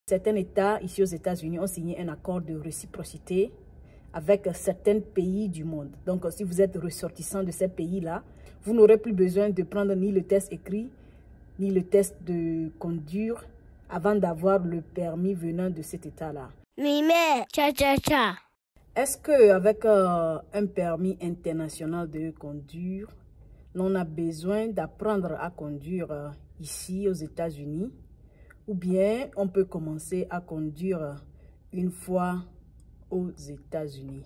Certains États ici aux États-Unis ont signé un accord de réciprocité avec certains pays du monde. Donc, si vous êtes ressortissant de ces pays-là, vous n'aurez plus besoin de prendre ni le test écrit, ni le test de conduire avant d'avoir le permis venant de cet État-là. Mime, cha. Est-ce qu'avec un permis international de conduire, on a besoin d'apprendre à conduire ici aux États-Unis? Ou bien on peut commencer à conduire une fois aux États-Unis?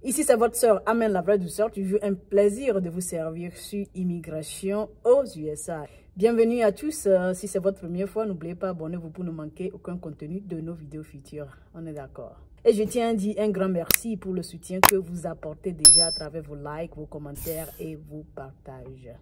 Ici, c'est votre sœur Amen, la vraie douceur. Toujours un plaisir de vous servir sur Immigration aux USA. Bienvenue à tous. Si c'est votre première fois, n'oubliez pas d'abonner-vous pour ne manquer aucun contenu de nos vidéos futures. On est d'accord. Et je tiens à dire un grand merci pour le soutien que vous apportez déjà à travers vos likes, vos commentaires et vos partages.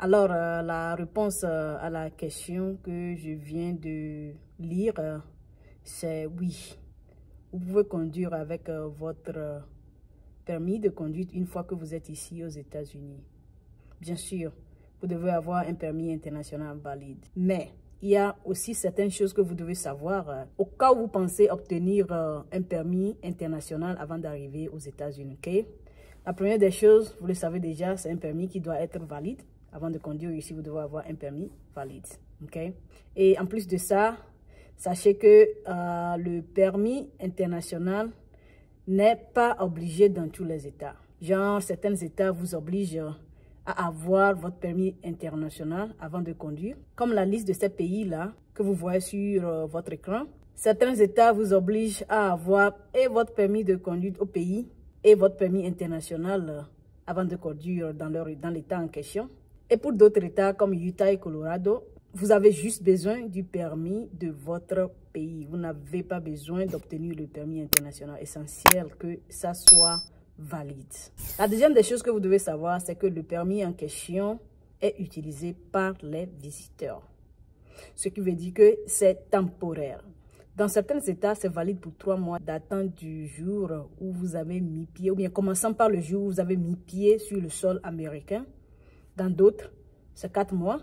Alors, la réponse à la question que je viens de lire, c'est oui. Vous pouvez conduire avec votre permis de conduite une fois que vous êtes ici aux États-Unis. Bien sûr, vous devez avoir un permis international valide. Mais il y a aussi certaines choses que vous devez savoir au cas où vous pensez obtenir un permis international avant d'arriver aux États-Unis. Okay? La première des choses, vous le savez déjà, c'est un permis qui doit être valide. Avant de conduire ici, vous devez avoir un permis valide. Okay? Et en plus de ça, sachez que le permis international n'est pas obligé dans tous les États. Genre, certains États vous obligent à avoir votre permis international avant de conduire. Comme la liste de ces pays-là que vous voyez sur votre écran. Certains États vous obligent à avoir et votre permis de conduite au pays et votre permis international avant de conduire dans l'État en question. Et pour d'autres États comme Utah et Colorado, vous avez juste besoin du permis de votre pays. Vous n'avez pas besoin d'obtenir le permis international. Essentiel que ça soit valide. La deuxième des choses que vous devez savoir, c'est que le permis en question est utilisé par les visiteurs. Ce qui veut dire que c'est temporaire. Dans certains États, c'est valide pour 3 mois datant du jour où vous avez mis pied, ou bien commençant par le jour où vous avez mis pied sur le sol américain. Dans d'autres, c'est 4 mois.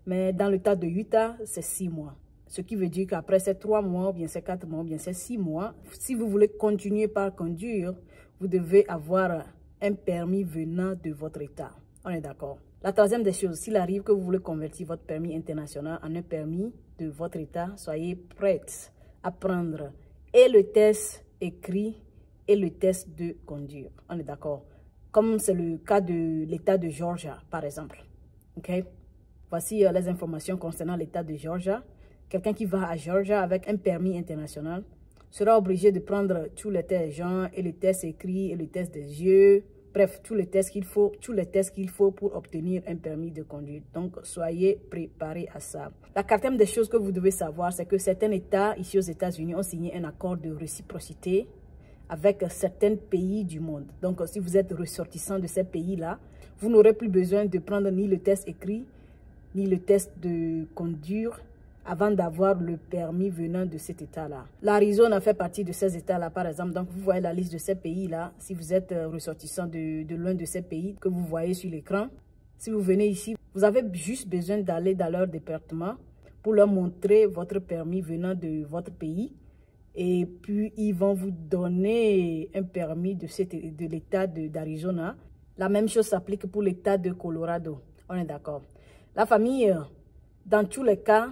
Mais dans le cas de Utah, c'est 6 mois. Ce qui veut dire qu'après ces 3 mois, ou bien ces 4 mois, ou bien ces 6 mois, si vous voulez continuer par conduire, vous devez avoir un permis venant de votre État. On est d'accord. La troisième des choses, s'il arrive que vous voulez convertir votre permis international en un permis de votre État, soyez prêts à prendre et le test écrit et le test de conduire. On est d'accord. Comme c'est le cas de l'État de Georgia, par exemple. OK? Voici les informations concernant l'État de Georgia. Quelqu'un qui va à Georgia avec un permis international sera obligé de prendre tous les tests, genre et le test écrit et le test des yeux. Bref, tous les tests qu'il faut pour obtenir un permis de conduire. Donc, soyez préparés à ça. La quatrième des choses que vous devez savoir, c'est que certains États ici aux États-Unis ont signé un accord de réciprocité avec certains pays du monde. Donc, si vous êtes ressortissant de ces pays-là, vous n'aurez plus besoin de prendre ni le test écrit, ni le test de conduire avant d'avoir le permis venant de cet État-là. L'Arizona fait partie de ces États-là, par exemple. Donc, vous voyez la liste de ces pays-là. Si vous êtes ressortissant de l'un de ces pays que vous voyez sur l'écran, si vous venez ici, vous avez juste besoin d'aller dans leur département pour leur montrer votre permis venant de votre pays. Et puis, ils vont vous donner un permis de l'État d'Arizona. La même chose s'applique pour l'État de Colorado. On est d'accord. La famille, dans tous les cas,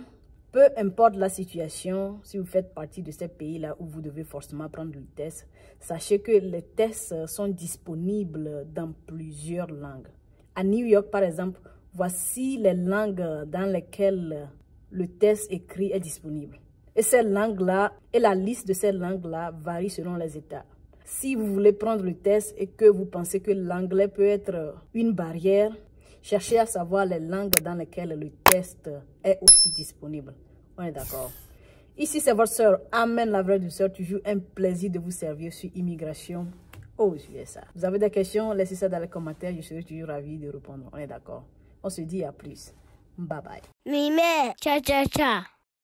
peu importe la situation, si vous faites partie de ces pays-là où vous devez forcément prendre le test, sachez que les tests sont disponibles dans plusieurs langues. À New York, par exemple, voici les langues dans lesquelles le test écrit est disponible. Et ces langues-là, et la liste de ces langues-là varie selon les États. Si vous voulez prendre le test et que vous pensez que l'anglais peut être une barrière, cherchez à savoir les langues dans lesquelles le test est aussi disponible. On est d'accord. Ici, c'est votre sœur Amen, la vraie douceur. Toujours un plaisir de vous servir sur Immigration aux USA. Vous avez des questions, laissez ça dans les commentaires. Je serai toujours ravi de répondre. On est d'accord. On se dit à plus. Bye bye. Mime, cha.